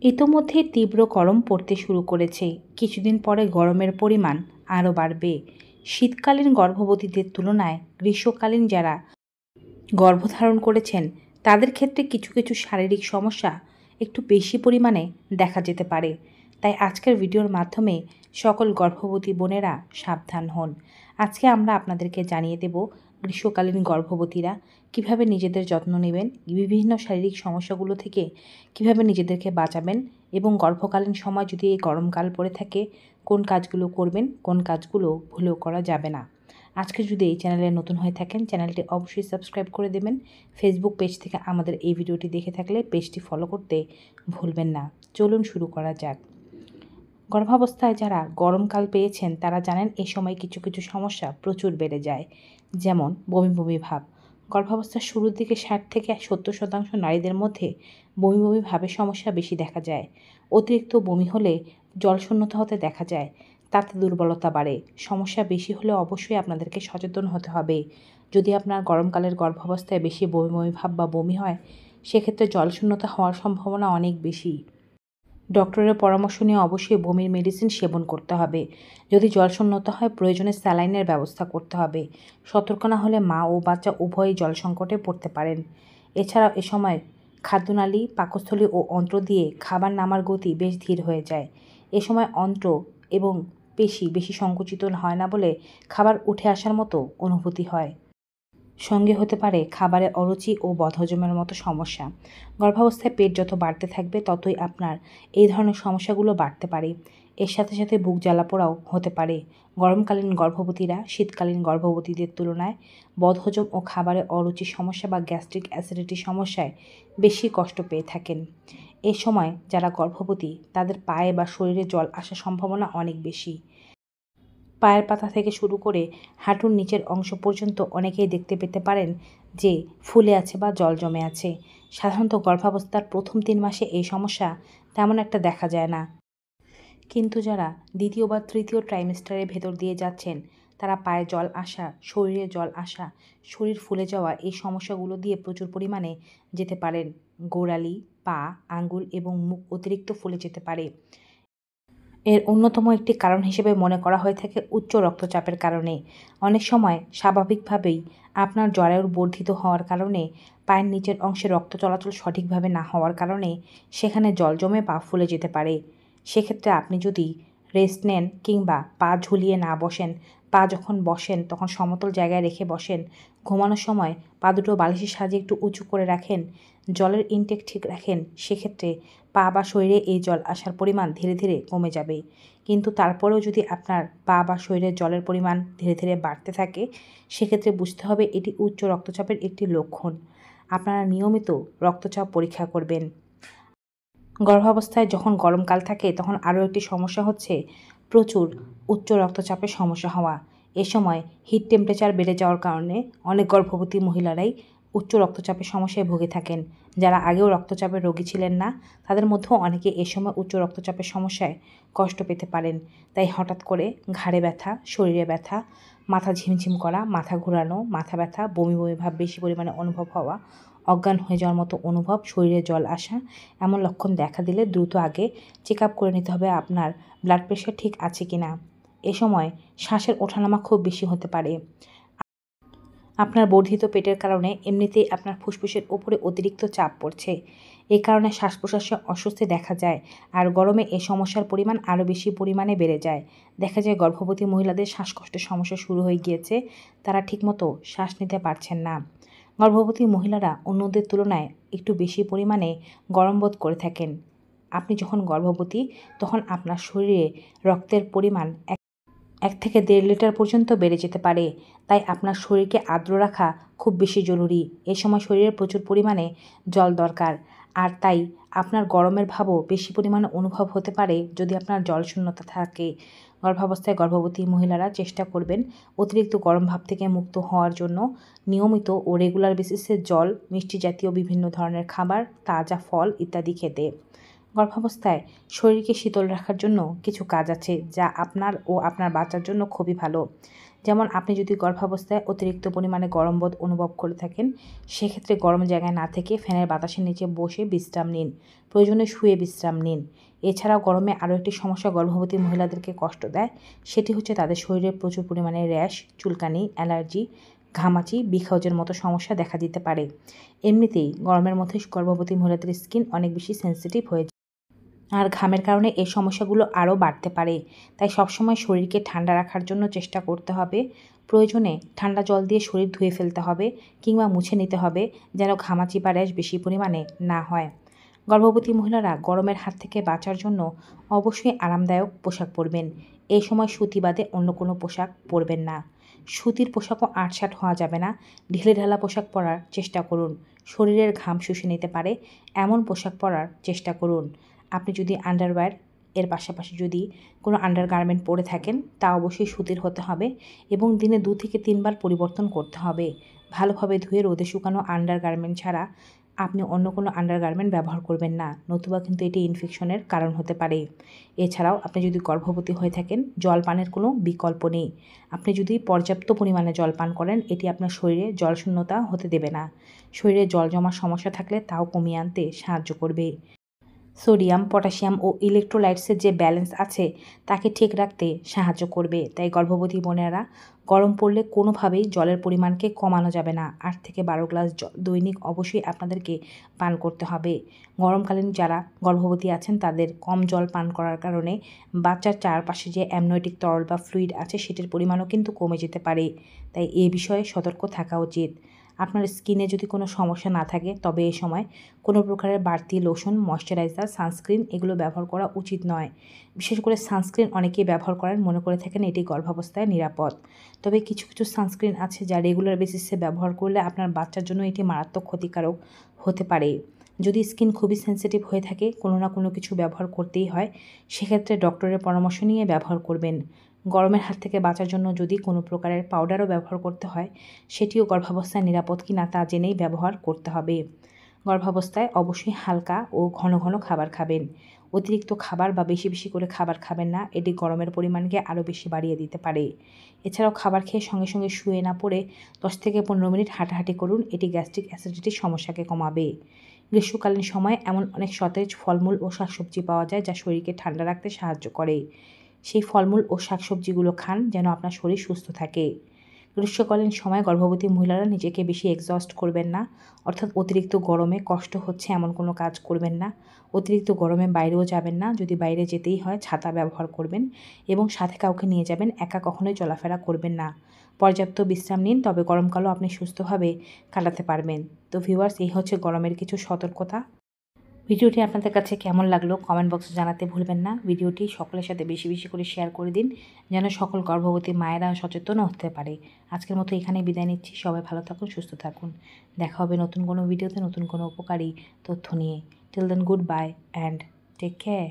ইতোমধ্যে তীব্র গরম পড়তে শুরু করেছে। কিছুদিন পরে গরমের পরিমাণ আরও বাড়বে। শীতকালীন গর্ভবতীদের তুলনায় গ্রীষ্মকালীন যারা গর্ভধারণ করেছেন তাদের ক্ষেত্রে কিছু কিছু শারীরিক সমস্যা একটু বেশি পরিমাণে দেখা যেতে পারে। তাই আজকের ভিডিওর মাধ্যমে সকল গর্ভবতী বোনেরা সাবধান হন। আজকে আমরা আপনাদেরকে জানিয়ে দেব গ্রীষ্মকালীন গর্ভবতীরা কিভাবে নিজেদের যত্ন নেবেন, বিভিন্ন শারীরিক সমস্যাগুলো থেকে কিভাবে নিজেদেরকে বাঁচাবেন এবং গর্ভকালীন সময় যদি এই গরমকাল পড়ে থাকে কোন কাজগুলো করবেন, কোন কাজগুলো ভুলেও করা যাবে না। আজকে যদি এই চ্যানেলে নতুন হয়ে থাকেন চ্যানেলটি অবশ্যই সাবস্ক্রাইব করে দেবেন। ফেসবুক পেজ থেকে আমাদের এই ভিডিওটি দেখে থাকলে পেজটি ফলো করতে ভুলবেন না। চলুন শুরু করা যাক। গর্ভাবস্থায় যারা গরমকাল পেয়েছেন তারা জানেন এই সময় কিছু কিছু সমস্যা প্রচুর বেড়ে যায়, যেমন বমি বমি ভাব। গর্ভাবস্থার শুরুর দিকে 60 থেকে 70% নারীদের মধ্যে বমি বমি ভাবের সমস্যা বেশি দেখা যায়। অতিরিক্ত বমি হলে জলশূন্যতা হতে দেখা যায়, তাতে দুর্বলতা বাড়ে। সমস্যা বেশি হলে অবশ্যই আপনাদেরকে সচেতন হতে হবে। যদি আপনার গরমকালের গর্ভাবস্থায় বেশি বমি বমি ভাব বা বমি হয় সেক্ষেত্রে জলশূন্যতা হওয়ার সম্ভাবনা অনেক বেশি। ডক্টরের পরামর্শ নিয়ে অবশ্যই বমির মেডিসিন সেবন করতে হবে। যদি জলশূন্যতা হয় প্রয়োজনে স্যালাইনের ব্যবস্থা করতে হবে। সতর্ক না হলে মা ও বাচ্চা উভয়ই জল সংকটে পড়তে পারেন। এছাড়াও এ সময় খাদ্যনালী, পাকস্থলী ও অন্ত্র দিয়ে খাবার নামার গতি বেশ ধীর হয়ে যায়। এ সময় অন্ত্র এবং পেশি বেশি সংকুচিত হয় না বলে খাবার উঠে আসার মতো অনুভূতি হয়। সঙ্গে হতে পারে খাবারে অরুচি ও বদহজমের মতো সমস্যা। গর্ভাবস্থায় পেট যত বাড়তে থাকবে ততই আপনার এই ধরনের সমস্যাগুলো বাড়তে পারে। এর সাথে সাথে বুক জ্বালাপোড়াও হতে পারে। গরমকালীন গর্ভবতীরা শীতকালীন গর্ভবতীদের তুলনায় বদহজম ও খাবারে অরুচির সমস্যা বা গ্যাস্ট্রিক অ্যাসিডিটির সমস্যায় বেশি কষ্ট পেয়ে থাকেন। এ সময় যারা গর্ভবতী তাদের পায়ে বা শরীরে জল আসার সম্ভাবনা অনেক বেশি। পায়ের পাতা থেকে শুরু করে হাঁটুর নিচের অংশ পর্যন্ত অনেকেই দেখতে পেতে পারেন যে ফুলে আছে বা জল জমে আছে। সাধারণত গর্ভাবস্থার প্রথম 3 মাসে এই সমস্যা তেমন একটা দেখা যায় না, কিন্তু যারা দ্বিতীয় বা তৃতীয় ট্রাইমেস্টারের ভেতর দিয়ে যাচ্ছেন তারা পায়ে জল আসা, শরীরে জল আসা, শরীর ফুলে যাওয়া এই সমস্যাগুলো দিয়ে প্রচুর পরিমাণে যেতে পারেন। গোড়ালি, পা, আঙ্গুল এবং মুখ অতিরিক্ত ফুলে যেতে পারে। এর অন্যতম একটি কারণ হিসেবে মনে করা হয়ে থাকে উচ্চ রক্তচাপের কারণে। অনেক সময় স্বাভাবিকভাবেই আপনার জরায়ুর বর্ধিত হওয়ার কারণে পায়ের নিচের অংশে রক্ত চলাচল সঠিকভাবে না হওয়ার কারণে সেখানে জল জমে পা ফুলে যেতে পারে। সেক্ষেত্রে আপনি যদি রেস্ট নেন কিংবা পা ঝুলিয়ে না বসেন, পা যখন বসেন তখন সমতল জায়গায় রেখে বসেন, ঘুমানোর সময় পা দুটো বালিশের সাহায্যে একটু উঁচু করে রাখেন, জলের ইনটেক ঠিক রাখেন, সেক্ষেত্রে পা বা শরীরে এই জল আসার পরিমাণ ধীরে ধীরে কমে যাবে। কিন্তু তারপরেও যদি আপনার পা বা শরীরের জলের পরিমাণ ধীরে ধীরে বাড়তে থাকে সেক্ষেত্রে বুঝতে হবে এটি উচ্চ রক্তচাপের একটি লক্ষণ। আপনারা নিয়মিত রক্তচাপ পরীক্ষা করবেন। গর্ভাবস্থায় যখন গরমকাল থাকে তখন আরও একটি সমস্যা হচ্ছে প্রচুর উচ্চ রক্তচাপের সমস্যা হওয়া। এ সময় হিট টেম্পারেচার বেড়ে যাওয়ার কারণে অনেক গর্ভবতী মহিলারাই উচ্চ রক্তচাপের সমস্যায় ভুগে থাকেন। যারা আগেও রক্তচাপের রোগী ছিলেন না তাদের মধ্যেও অনেকে এ সময় উচ্চ রক্তচাপের সমস্যায় কষ্ট পেতে পারেন। তাই হঠাৎ করে ঘাড়ে ব্যথা, শরীরে ব্যথা, মাথা ঝিমঝিম করা, মাথা ঘোরানো, মাথা ব্যথা, বমি বমি ভাব বেশি পরিমাণে অনুভব হওয়া, অজ্ঞান হয়ে যাওয়ার মতো অনুভব, শরীরে জল আসা এমন লক্ষণ দেখা দিলে দ্রুত আগে চেক আপ করে নিতে হবে আপনার ব্লাড প্রেশার ঠিক আছে কি না। এ সময় শ্বাসের ওঠানামা খুব বেশি হতে পারে। আপনার বর্ধিত পেটের কারণে এমনিতেই আপনার ফুসফুসের ওপরে অতিরিক্ত চাপ পড়ছে। এই কারণে শ্বাস প্রশ্বাসে অস্বস্তি দেখা যায়, আর গরমে এই সমস্যার পরিমাণ আরও বেশি পরিমাণে বেড়ে যায়। দেখা যায় গর্ভবতী মহিলাদের শ্বাসকষ্টের সমস্যা শুরু হয়ে গিয়েছে, তারা ঠিকমতো শ্বাস নিতে পারছেন না। গর্ভবতী মহিলারা অন্যদের তুলনায় একটু বেশি পরিমাণে গরম বোধ করে থাকেন। আপনি যখন গর্ভবতী তখন আপনার শরীরে রক্তের পরিমাণ 1 থেকে 1.5 লিটার পর্যন্ত বেড়ে যেতে পারে। তাই আপনার শরীরকে আর্দ্র রাখা খুব বেশি জরুরি। এ সময় শরীরে প্রচুর পরিমাণে জল দরকার, আর তাই আপনার গরমের ভাবও বেশি পরিমাণে অনুভব হতে পারে যদি আপনার জলশূন্যতা থাকে। গর্ভাবস্থায় গর্ভবতী মহিলারা চেষ্টা করবেন অতিরিক্ত গরম ভাব থেকে মুক্ত হওয়ার জন্য নিয়মিত ও রেগুলার বেসিসে জল, মিষ্টি জাতীয় বিভিন্ন ধরনের খাবার, তাজা ফল ইত্যাদি খেতে। গর্ভাবস্থায় শরীরকে শীতল রাখার জন্য কিছু কাজ আছে যা আপনার ও আপনার বাচ্চার জন্য খুবই ভালো। যেমন আপনি যদি গর্ভাবস্থায় অতিরিক্ত পরিমাণে গরম বোধ অনুভব করে থাকেন, সেক্ষেত্রে গরম জায়গায় না থেকে ফ্যানের বাতাসের নিচে বসে বিশ্রাম নিন, প্রয়োজনে শুয়ে বিশ্রাম নিন। এছাড়াও গরমে আরও একটি সমস্যা গর্ভবতী মহিলাদেরকে কষ্ট দেয়, সেটি হচ্ছে তাদের শরীরে প্রচুর পরিমাণে র্যাশ, চুলকানি, অ্যালার্জি, ঘামাচি, বিখাউজের মতো সমস্যা দেখা দিতে পারে। এমনিতেই গরমের মধ্যে গর্ভবতী মহিলাদের স্কিন অনেক বেশি সেন্সিটিভ হয়ে যায়, আর ঘামের কারণে এই সমস্যাগুলো আরও বাড়তে পারে। তাই সবসময় শরীরকে ঠান্ডা রাখার জন্য চেষ্টা করতে হবে। প্রয়োজনে ঠান্ডা জল দিয়ে শরীর ধুয়ে ফেলতে হবে কিংবা মুছে নিতে হবে, যেন ঘামাচি বা র্যাশ বেশি পরিমাণে না হয়। গর্ভবতী মহিলারা গরমের হাত থেকে বাঁচার জন্য অবশ্যই আরামদায়ক পোশাক পরবেন। এই সময় সুতি বাদে অন্য কোনো পোশাক পরবেন না। সুতির পোশাকও আঁটসাঁট হওয়া যাবে না। ঢিলেঢালা পোশাক পরার চেষ্টা করুন। শরীরের ঘাম শুষে নিতে পারে এমন পোশাক পরার চেষ্টা করুন। আপনি যদি আন্ডারওয়্যার এর পাশাপাশি যদি কোনো আন্ডারগার্মেন্ট পরে থাকেন, তা অবশ্যই সুতির হতে হবে এবং দিনে 2 থেকে 3 বার পরিবর্তন করতে হবে। ভালোভাবে ধুয়ে রোদে শুকানো আন্ডারগার্মেন্ট ছাড়া আপনি অন্য কোনো আন্ডারগার্মেন্ট ব্যবহার করবেন না, নতুবা কিন্তু এটি ইনফেকশনের কারণ হতে পারে। এছাড়াও আপনি যদি গর্ভবতী হয়ে থাকেন, জল পানের কোনো বিকল্প নেই। আপনি যদি পর্যাপ্ত পরিমাণে জল পান করেন, এটি আপনার শরীরে জলশূন্যতা হতে দেবে না। শরীরে জল জমার সমস্যা থাকলে তাও কমিয়ে আনতে সাহায্য করবে। সোডিয়াম, পটাশিয়াম ও ইলেকট্রোলাইটসের যে ব্যালেন্স আছে তাকে ঠিক রাখতে সাহায্য করবে। তাই গর্ভবতী বোনেরা গরম পড়লে কোনোভাবেই জলের পরিমাণকে কমানো যাবে না। 8 থেকে 12 গ্লাস দৈনিক অবশ্যই আপনাদেরকে পান করতে হবে। গরমকালীন যারা গর্ভবতী আছেন তাদের কম জল পান করার কারণে বাচ্চার চারপাশে যে অ্যামনিওটিক তরল বা ফ্লুইড আছে সেটির পরিমাণও কিন্তু কমে যেতে পারে। তাই এ বিষয়ে সতর্ক থাকা উচিত। আপনার স্কিনে যদি কোনো সমস্যা না থাকে, তবে এ সময় কোনো প্রকারের বাড়তি লোশন, ময়শ্চারাইজার, সানস্ক্রিন এগুলো ব্যবহার করা উচিত নয়। বিশেষ করে সানস্ক্রিন অনেকেই ব্যবহার করেন, মনে করে থাকেন এটি গর্ভাবস্থায় নিরাপদ। তবে কিছু কিছু সানস্ক্রিন আছে যা রেগুলার বেসিসে ব্যবহার করলে আপনার বাচ্চার জন্য এটি মারাত্মক ক্ষতিকারক হতে পারে। যদি স্কিন খুবই সেন্সিটিভ হয়ে থাকে, কোনো না কোনো কিছু ব্যবহার করতেই হয়, সেক্ষেত্রে ডক্টরের পরামর্শ নিয়ে ব্যবহার করবেন। গরমের হাত থেকে বাঁচার জন্য যদি কোনো প্রকারের পাউডারও ব্যবহার করতে হয়, সেটিও গর্ভাবস্থায় নিরাপদ কিনা তা জেনেই ব্যবহার করতে হবে। গর্ভাবস্থায় অবশ্যই হালকা ও ঘন ঘন খাবার খাবেন। অতিরিক্ত খাবার বা বেশি বেশি করে খাবার খাবেন না, এটি গরমের পরিমাণকে আরও বেশি বাড়িয়ে দিতে পারে। এছাড়াও খাবার খেয়ে সঙ্গে সঙ্গে শুয়ে না পড়ে 10 থেকে 15 মিনিট হাঁটাহাঁটি করুন, এটি গ্যাস্ট্রিক অ্যাসিডিটির সমস্যাকে কমাবে। গ্রীষ্মকালীন সময়ে এমন অনেক সতেজ ফলমূল ও শাকসবজি পাওয়া যায় যা শরীরকে ঠান্ডা রাখতে সাহায্য করে। সেই ফলমূল ও শাকসবজিগুলো খান যেন আপনার শরীর সুস্থ থাকে। গ্রীষ্মকালীন সময় গর্ভবতী মহিলারা নিজেকে বেশি এক্সস্ট করবেন না, অর্থাৎ অতিরিক্ত গরমে কষ্ট হচ্ছে এমন কোনো কাজ করবেন না। অতিরিক্ত গরমে বাইরেও যাবেন না, যদি বাইরে যেতেই হয় ছাতা ব্যবহার করবেন এবং সাথে কাউকে নিয়ে যাবেন, একা কখনোই চলাফেরা করবেন না। পর্যাপ্ত বিশ্রাম নিন, তবে গরমকালও আপনি সুস্থভাবে কাটাতে পারবেন। তো ভিউয়ার্স, এই হচ্ছে গরমের কিছু সতর্কতা। ভিডিওটি আপনাদের কাছে কেমন লাগলো কমেন্ট বক্সে জানাতে ভুলবেন না। ভিডিওটি সকলের সাথে বেশি বেশি করে শেয়ার করে দিন, যেন সকল গর্ভবতী মায়েরা সচেতন হতে পারে। আজকের মতো এখানেই বিদায় নিচ্ছি। সবাই ভালো থাকুন, সুস্থ থাকুন। দেখা হবে নতুন কোনো ভিডিওতে নতুন কোনো উপকারী তথ্য নিয়ে। Till then, good bye and take care.